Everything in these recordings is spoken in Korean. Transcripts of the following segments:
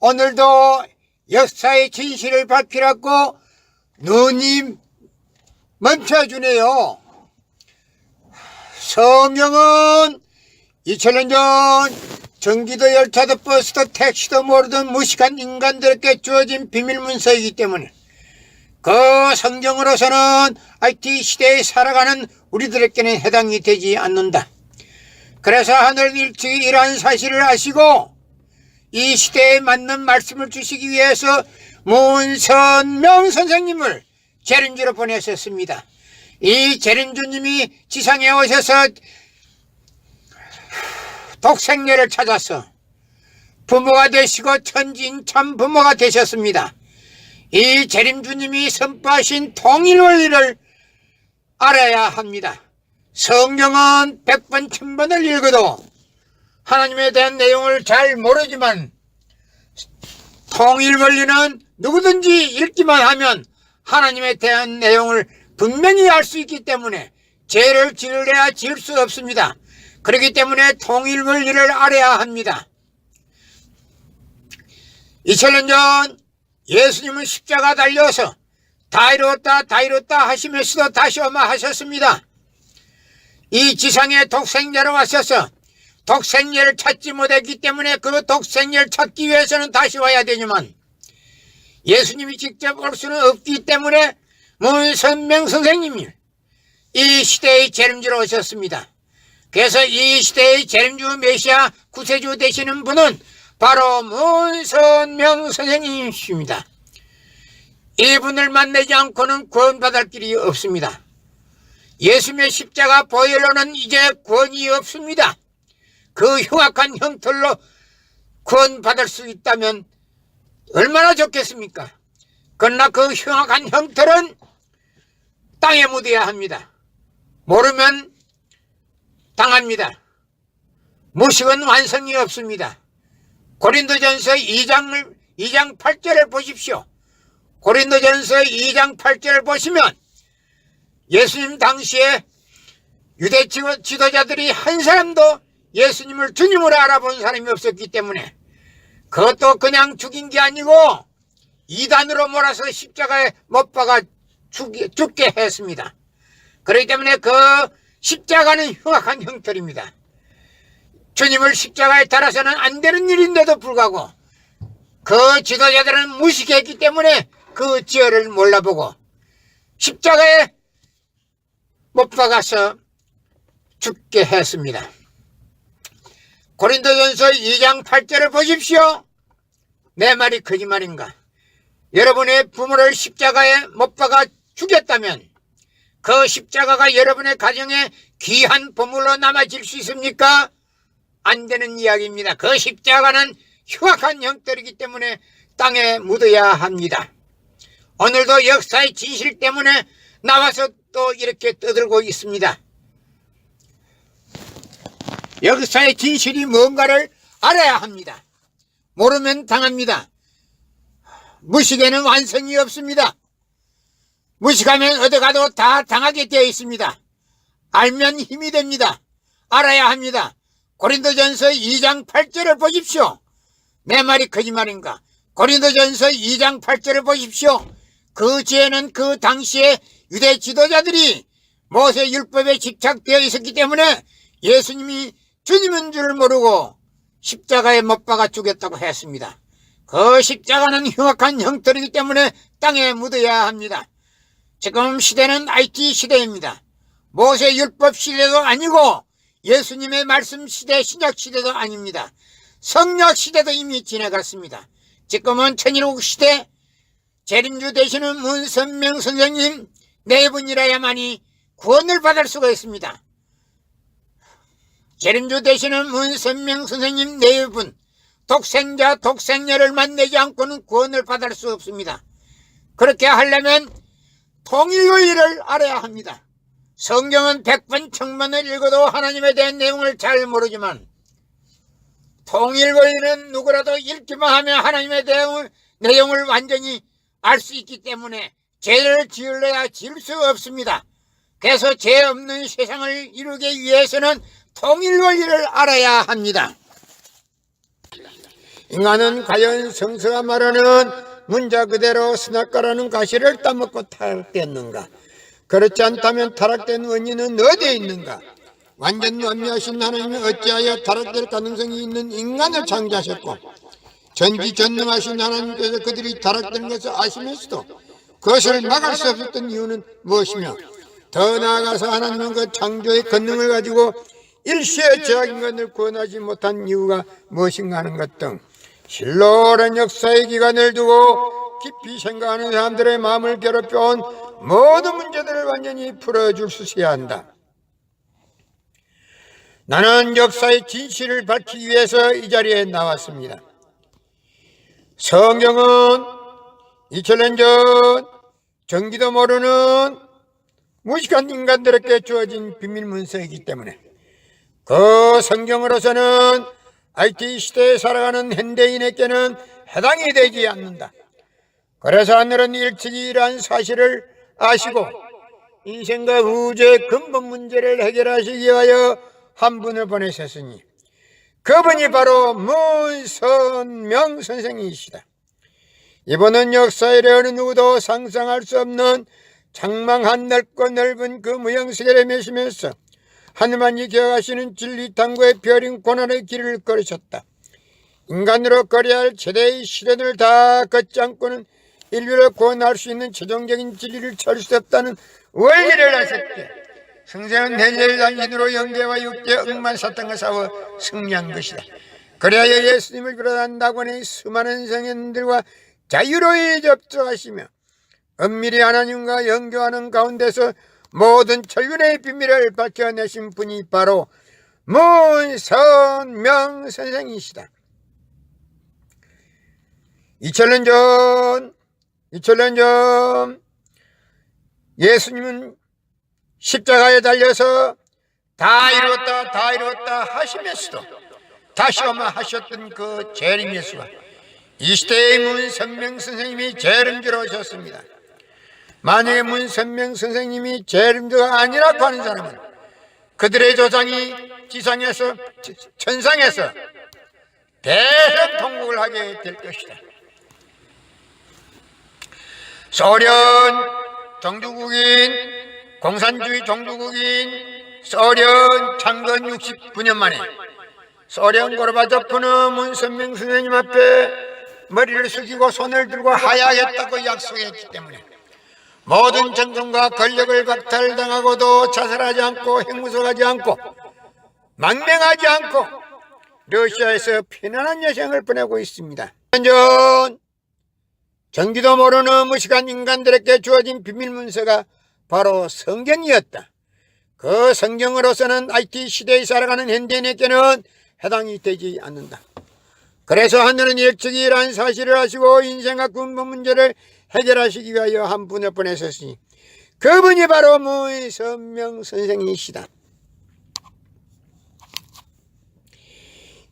오늘도 역사의 진실을 밝히라고 눈이 멈춰주네요. 성경은 2000년 전 전기도 열차도 버스도 택시도 모르던 무식한 인간들에게 주어진 비밀문서이기 때문에 그 성경으로서는 IT 시대에 살아가는 우리들에게는 해당이 되지 않는다. 그래서 하늘은 일찍이 이러한 사실을 아시고 이 시대에 맞는 말씀을 주시기 위해서 문선명 선생님을 재림주로 보내셨습니다. 이 재림주님이 지상에 오셔서 독생녀를 찾아서 부모가 되시고 천지인 참 부모가 되셨습니다. 이 재림주님이 선포하신 통일원리를 알아야 합니다. 성경은 100번 1000번을 읽어도 하나님에 대한 내용을 잘 모르지만 통일원리는 누구든지 읽기만 하면 하나님에 대한 내용을 분명히 알 수 있기 때문에 죄를 지으려야 지을 수 없습니다. 그렇기 때문에 통일원리를 알아야 합니다. 2000년 전 예수님은 십자가 달려서 다 이루었다 다 이루었다 하시면서도 다시 오마 하셨습니다. 이 지상에 독생자로 왔어서 독생자를 찾지 못했기 때문에 그 독생자를 찾기 위해서는 다시 와야 되지만 예수님이 직접 올 수는 없기 때문에 문선명 선생님이 이 시대의 재림주로 오셨습니다. 그래서 이 시대의 재림주 메시아 구세주 되시는 분은 바로 문선명 선생님이십니다. 이분을 만나지 않고는 구원받을 길이 없습니다. 예수님의 십자가 보혈로는 이제 구원이 없습니다. 그 흉악한 형틀로 구원받을 수 있다면 얼마나 좋겠습니까? 그러나 그 흉악한 형틀은 땅에 묻어야 합니다. 모르면 당합니다. 무식은 완성이 없습니다. 고린도전서 2장 8절을 보십시오. 고린도전서 2장 8절을 보시면 예수님 당시에 유대 지도자들이 한 사람도 예수님을 주님으로 알아본 사람이 없었기 때문에 그것도 그냥 죽인 게 아니고 이단으로 몰아서 십자가에 못 박아 죽게 했습니다. 그렇기 때문에 그 십자가는 흉악한 형틀입니다. 주님을 십자가에 달아서는 안 되는 일인데도 불구하고 그 지도자들은 무식했기 때문에 그 지혜를 몰라보고 십자가에 못 박아서 죽게 했습니다. 고린도전서 2장 8절을 보십시오. 내 말이 거짓말인가? 여러분의 부모를 십자가에 못 박아 죽였다면 그 십자가가 여러분의 가정에 귀한 보물로 남아질 수 있습니까? 안 되는 이야기입니다. 그 십자가는 흉악한 형태이기 때문에 땅에 묻어야 합니다. 오늘도 역사의 진실 때문에 나와서 또 이렇게 떠들고 있습니다. 역사의 진실이 뭔가를 알아야 합니다. 모르면 당합니다. 무식에는 완성이 없습니다. 무식하면 어디 가도 다 당하게 되어 있습니다. 알면 힘이 됩니다. 알아야 합니다. 고린도전서 2장 8절을 보십시오. 내 말이 거짓말인가? 고린도전서 2장 8절을 보십시오. 그 죄는 그 당시에 유대 지도자들이 모세 율법에 집착되어 있었기 때문에 예수님이 주님인 줄 모르고 십자가에 못 박아 죽였다고 했습니다. 그 십자가는 흉악한 형태이기 때문에 땅에 묻어야 합니다. 지금 시대는 IT 시대입니다. 모세 율법 시대도 아니고 예수님의 말씀 시대, 신약 시대도 아닙니다. 성약 시대도 이미 지나갔습니다. 지금은 천일국 시대, 재림주 되시는 문선명 선생님 네 분이라야만이 구원을 받을 수가 있습니다. 재림주 되시는 문선명 선생님 네 분, 독생자, 독생녀를 만나지 않고는 구원을 받을 수 없습니다. 그렇게 하려면 통일원리를 알아야 합니다. 성경은 100번 1000번을 읽어도 하나님에 대한 내용을 잘 모르지만 통일원리는 누구라도 읽기만 하면 하나님에 대한 내용을 완전히 알 수 있기 때문에 죄를 지으려야 지을 수 없습니다. 그래서 죄 없는 세상을 이루기 위해서는 통일원리를 알아야 합니다. 인간은 과연 성서가 말하는 문자 그대로 선악과라는 가시를 따먹고 타락되었는가? 그렇지 않다면 타락된 원인은 어디에 있는가? 완전 완미하신 하나님이 어찌하여 타락될 가능성이 있는 인간을 창조하셨고 전지전능하신 하나님께서 그들이 타락되는 것을 아시면서도 그것을 막을 수 없었던 이유는 무엇이며, 더 나아가서 하나님은 그 창조의 권능을 가지고 일시에 죄악인간을 구원하지 못한 이유가 무엇인가 하는 것 등 실로 오랜 역사의 기간을 두고 깊이 생각하는 사람들의 마음을 괴롭혀온 모든 문제들을 완전히 풀어줄 수 있어야 한다. 나는 역사의 진실을 밝히기 위해서 이 자리에 나왔습니다. 성경은 2000년 전 정기도 모르는 무식한 인간들에게 주어진 비밀문서이기 때문에 그 성경으로서는 IT 시대에 살아가는 현대인에게는 해당이 되지 않는다. 그래서 하늘은 일찍이 이러한 사실을 아시고 인생과 우주의 근본 문제를 해결하시기 위하여 한 분을 보내셨으니 그분이 바로 문선명 선생이시다. 이분은 역사의 어느 누구도 상상할 수 없는 장망한 넓고 넓은 그 무형세계를 메시면서 하늘만이 기억하시는 진리 탐구의 별인 고난의 길을 걸으셨다. 인간으로 걸어야 할 최대의 시련을 다 걷지 않고는 인류를 구원할 수 있는 최종적인 진리를 찾을 수 없다는 원리를 하셨기에 성생은 헬렐단신으로 영계와 육계 억만 사탄과 싸워 승리한 것이다. 그래야 예수님을 비롯한 낙원의 수많은 성현들과 자유로이 접촉하시며 엄밀히 하나님과 영교하는 가운데서 모든 천륜의 비밀을 밝혀내신 분이 바로 문선명 선생이시다. 2000년 전 예수님은 십자가에 달려서 다 이루었다 하시면서도 다시 오마 하셨던 그 재림 예수가 이 시대의 문선명 선생님이 재림주로 오셨습니다. 만약에 문선명 선생님이 재림주가 아니라고 하는 사람은 그들의 조상이 지상에서 천상에서 대형 통곡을 하게 될 것이다. 소련 종주국인 공산주의 종주국인 소련 창건 69년 만에 소련 고르바초프는 문선명 선생님 앞에 머리를 숙이고 손을 들고 하야겠다고 약속했기 때문에 모든 정권과 권력을 박탈당하고도 자살하지 않고 핵무소하지 않고 망명하지 않고 러시아에서 편안한 여생을 보내고 있습니다. 전 정기도 모르는 무식한 인간들에게 주어진 비밀문서가 바로 성경이었다. 그 성경으로서는 IT 시대에 살아가는 현대인에게는 해당이 되지 않는다. 그래서 하늘은 일찍이 이러한 사실을 아시고 인생과 근본 문제를 해결하시기 위하여 한 분을 보내셨으니 그분이 바로 문선명 선생이시다.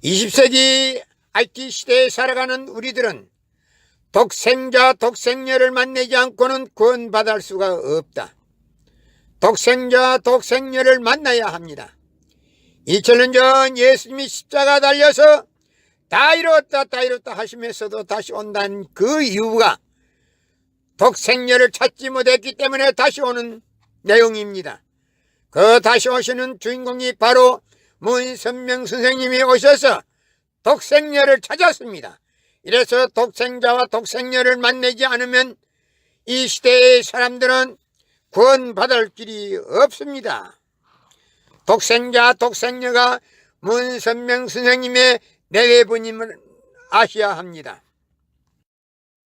20세기 IT 시대에 살아가는 우리들은 독생자, 독생녀를 만나지 않고는 구원받을 수가 없다. 독생자, 독생녀를 만나야 합니다. 2000년 전 예수님이 십자가 달려서 다 이루었다 하시면서도 다시 온다는 그 이유가 독생녀를 찾지 못했기 때문에 다시 오는 내용입니다. 그 다시 오시는 주인공이 바로 문선명 선생님이 오셔서 독생녀를 찾았습니다. 이래서 독생자와 독생녀를 만나지 않으면 이 시대의 사람들은 구원받을 길이 없습니다. 독생자, 독생녀가 문선명 선생님의 내외분임을 아셔야 합니다.